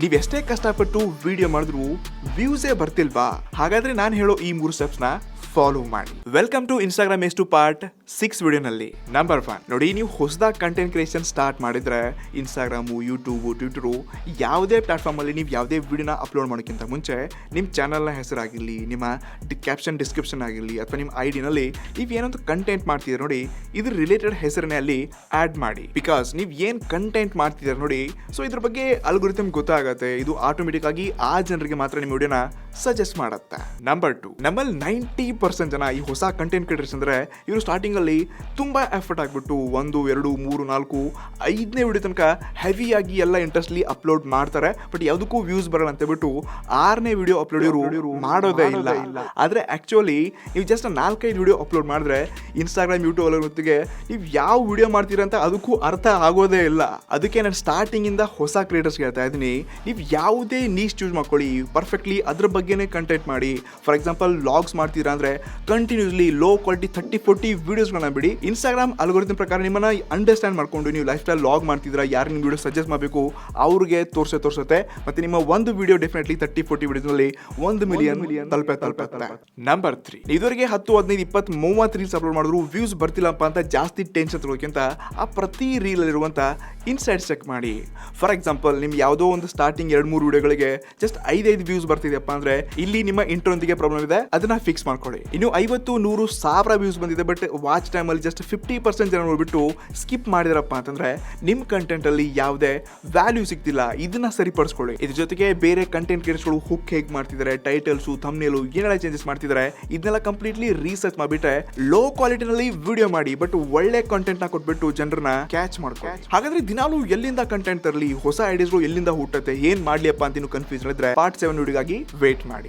ನೀವ್ ಎಷ್ಟೇ ಕಷ್ಟಪಟ್ಟು ವಿಡಿಯೋ ಮಾಡಿದ್ರು ವ್ಯೂಸೇ ಬರ್ತಿಲ್ವಾ? ಹಾಗಾದ್ರೆ ನಾನು ಹೇಳೋ ಈ 3 ಸ್ಟೆಪ್ಸ್ ನ ಫಾಲೋ ಮಾಡಿ. ವೆಲ್ಕಮ್ ಟು ಇನ್ಸ್ಟಾಗ್ರಾಮ್ ಎಷ್ಟು ಪಾರ್ಟ್ 6 ವಿಡಿಯೋನಲ್ಲಿ ನಂಬರ್ 1 ನೋಡಿ. ನೀವು ಹೊಸದಾಗಿ ಕಂಟೆಂಟ್ ಕ್ರಿಯೇಷನ್ ಸ್ಟಾರ್ಟ್ ಮಾಡಿದ್ರೆ ಇನ್ಸ್ಟಾಗ್ರಾಮು, ಯೂಟ್ಯೂಬು, ಟ್ವಿಟರು ಯಾವುದೇ ಪ್ಲಾಟ್ಫಾರ್ಮ್ ಅಲ್ಲಿ ನೀವು ಯಾವುದೇ ವಿಡಿಯೋನ ಅಪ್ಲೋಡ್ ಮಾಡೋಕ್ಕಿಂತ ಮುಂಚೆ ನಿಮ್ಮ ಚಾನಲ್ನ ಹೆಸರಾಗಿರಲಿ, ನಿಮ್ಮ ಕ್ಯಾಪ್ಷನ್ ಡಿಸ್ಕ್ರಿಪ್ಷನ್ ಆಗಿರಲಿ ಅಥವಾ ನಿಮ್ಮ ಐಡಿನಲ್ಲಿ ನೀವು ಏನೊಂದು ಕಂಟೆಂಟ್ ಮಾಡ್ತಿದ್ದೀರ ನೋಡಿ, ಇದ್ರ ರಿಲೇಟೆಡ್ ಹೆಸರನ್ನೇ ಅಲ್ಲಿ ಆಡ್ ಮಾಡಿ. ಬಿಕಾಸ್ ನೀವು ಏನು ಕಂಟೆಂಟ್ ಮಾಡ್ತಿದ್ದೀರ ನೋಡಿ, ಸೊ ಇದ್ರ ಬಗ್ಗೆ ಅಲ್ಗೊರಿಥಮ್ ಗೊತ್ತಾಗುತ್ತೆ. ಇದು ಆಟೋಮೆಟಿಕ್ ಆಗಿ ಆ ಜನರಿಗೆ ಮಾತ್ರ ನಿಮ್ಮ ವಿಡಿಯೋನ ಸಜೆಸ್ಟ್ ಮಾಡುತ್ತೆ. ನಂಬರ್ 2, ನಮ್ಮಲ್ಲಿ 90% ಜನ ಈ ಹೊಸ ಕಂಟೆಂಟ್ ಕ್ರಿಯೇಟರ್ಸ್ ಅಂದ್ರೆ ಇವರು ಸ್ಟಾರ್ಟಿಂಗ್ ಅಲ್ಲಿ ತುಂಬಾ ಎಫರ್ಟ್ ಆಗ್ಬಿಟ್ಟು 1, 2, 3, 4, 5ನೇ ವಿಡಿಯೋ ತನಕ ಹೆವಿಯಾಗಿ ಎಲ್ಲ ಇಂಟ್ರೆಸ್ಟ್ಲಿ ಅಪ್ಲೋಡ್ ಮಾಡ್ತಾರೆ. ಬಟ್ ಯಾವುದಕ್ಕೂ ವ್ಯೂಸ್ ಬರಲ್ಲ ಅಂತ ಹೇಳ್ಬಿಟ್ಟು 6ನೇ ವಿಡಿಯೋ ಅಪ್ಲೋಡ್ ಇವರು ಮಾಡೋದೇ ಇಲ್ಲ. ಆದ್ರೆ ಆಕ್ಚುಲಿ ನೀವು ಜಸ್ಟ್ 4-5 ವಿಡಿಯೋ ಅಪ್ಲೋಡ್ ಮಾಡಿದ್ರೆ ಇನ್ಸ್ಟಾಗ್ರಾಮ್, ಯೂಟ್ಯೂಬ್ ಹೊತ್ತಿಗೆ ನೀವು ಯಾವ ವಿಡಿಯೋ ಮಾಡ್ತೀರಾ ಅಂತ ಅದಕ್ಕೂ ಅರ್ಥ ಆಗೋದೇ ಇಲ್ಲ. ಅದಕ್ಕೆ ನಾನು ಸ್ಟಾರ್ಟಿಂಗ್ ಇಂದ ಹೊಸ ಕ್ರಿಯೇಟರ್ಸ್ ಹೇಳ್ತಾ ಇದ್ದೀನಿ, ನೀವು ಯಾವುದೇ ನೀಶ್ ಚೂಸ್ ಮಾಡ್ಕೊಳ್ಳಿ, ಪರ್ಫೆಕ್ಟ್ಲಿ ಅದ್ರ ಬಗ್ಗೆನೇ ಕಂಟೆಂಟ್ ಮಾಡಿ. ಫಾರ್ ಎಕ್ಸಾಂಪಲ್ ವ್ಲಾಗ್ಸ್ ಮಾಡ್ತೀರಾ ಅಂದ್ರೆ ಕಂಟಿನ್ಯೂಸ್ಲಿ ಲೋ ಕ್ವಾಲಿಟಿ 30-40 ವಿಡಿಯೋಸ್ಗಳನ್ನ ಬಿಡಿ. ಇನ್ಸ್ಟಾಗ್ರಾಮ್ ಅಲ್ಗೊರಿಥಮ್ ಪ್ರಕಾರ ನಿಮ್ಮನ್ನ ಅಂಡರ್ಸ್ಟ್ಯಾಂಡ್ ಮಾಡ್ಕೊಂಡು ನೀವು ಲೈಫ್ ಸ್ಟೈಲ್ ವ್ಲಾಗ್ ಮಾಡ್ತಿದ್ರ, ಯಾರು ನಿಮ್ಮ ವಿಡಿಯೋ ಸಜೆಸ್ಟ್ ಮಾಡಬೇಕು ಅವ್ರಿಗೆ ತೋರಿಸುತ್ತೆ. ಮತ್ತೆ ನಿಮ್ಮ ಒಂದು ವಿಡಿಯೋ ಡೆಫಿನೆಟ್ಲಿ 30-40 ವಿಡಿಯೋಸ್ನಲ್ಲಿ 1 ಮಿಲಿಯನ್ ತಲುಪುತ್ತೆ. ನಂಬರ್ 3, ಇದುವರೆಗೆ 10, 15, 20, 30 ರೀಲ್ಸ್ ಅಪ್ಲೋಡ್ ಮಾಡಿದ್ರು ವ್ಯೂಸ್ ಬರ್ತಿಲ್ಲಪ್ಪ ಅಂತ ಜಾಸ್ತಿ ಟೆನ್ಷನ್ ತಗೋಕ್ಕಿಂತ ಆ ಪ್ರತಿ ರೀಲ್ ಇರುವಂತ ಇನ್ಸೈಡ್ಸ್ ಚೆಕ್ ಮಾಡಿ. ಫಾರ್ ಎಕ್ಸಾಂಪಲ್ ನಿಮ್ ಯಾವುದೋ ಒಂದು ಸ್ಟಾರ್ಟಿಂಗ್ 2-3 ವಿಡಿಯೋಗಳಿಗೆ ಜಸ್ಟ್ 5 ವ್ಯೂಸ್ ಬರ್ತಿದೆಯಪ್ಪ ಅಂದ್ರೆ ಇಲ್ಲಿ ನಿಮ್ಮ ಇಂಟ್ರೋಂದಿಗೆ ಪ್ರಾಬ್ಲಮ್ ಇದೆ, ಅದನ್ನ ಫಿಕ್ಸ್ ಮಾಡ್ಕೊಳ್ಳಿ. ಇನ್ನು 50, 100, 1000 ವ್ಯೂಸ್ ಬಂದಿದೆ ಬಟ್ ವಾಚ್ ಟೈಮ್ ಅಲ್ಲಿ ಜಸ್ಟ್ 50% ಜನ ನೋಡ್ಬಿಟ್ಟು ಸ್ಕಿಪ್ ಮಾಡಿದ್ರಪ್ಪ ಅಂತಂದ್ರೆ ನಿಮ್ ಕಂಟೆಂಟ್ ಅಲ್ಲಿ ಯಾವುದೇ ವ್ಯಾಲ್ಯೂ ಸಿಗ್ತಿಲ್ಲ. ಇದನ್ನ ಸರಿಪಡಿಸ್ಕೊಳ್ಳಿ. ಇದ್ರ ಜೊತೆಗೆ ಬೇರೆ ಕಂಟೆಂಟ್ ಕ್ರಿಯೇಟರ್ಸ್ಗಳು ಹುಕ್ ಹೇಗೆ ಮಾಡ್ತಿದ್ದಾರೆ, ಟೈಟಲ್ಸು, ಥಂಬ್ನೇಲು ಏನೆಲ್ಲ ಚೇಂಜಸ್ ಮಾಡ್ತಿದ್ದಾರೆ, ಇದನ್ನೆಲ್ಲ ಕಂಪ್ಲೀಟ್ಲಿ ರಿಸರ್ಚ್ ಮಾಡಿಬಿಟ್ರೆ ಲೋ ಕ್ವಾಲಿಟಿನಲ್ಲಿ ವಿಡಿಯೋ ಮಾಡಿ ಬಟ್ ಒಳ್ಳೆ ಕಂಟೆಂಟ್ ನ ಕೊಟ್ಬಿಟ್ಟು ಜನರನ್ನ ಕ್ಯಾಚ್ ಮಾಡ್ಕೊಳ್ಳಿ. ಹಾಗಾದ್ರೆ ದಿನಾಲೂ ಎಲ್ಲಿಂದ ಕಂಟೆಂಟ್ ತರಲಿ, ಹೊಸ ಐಡಿಯಾಸ್ಗಳು ಎಲ್ಲಿಂದ ಹುಟ್ಟುತ್ತೆ, ಏನ್ ಮಾಡ್ಲಿಯಪ್ಪ ಅಂತ ಕನ್ಫ್ಯೂಷನ್ ಇದ್ರೆ ಪಾರ್ಟ್ 7 ವಿಡಿಯೋಗಾಗಿ ವೇಟ್ ಮಾಡಿ.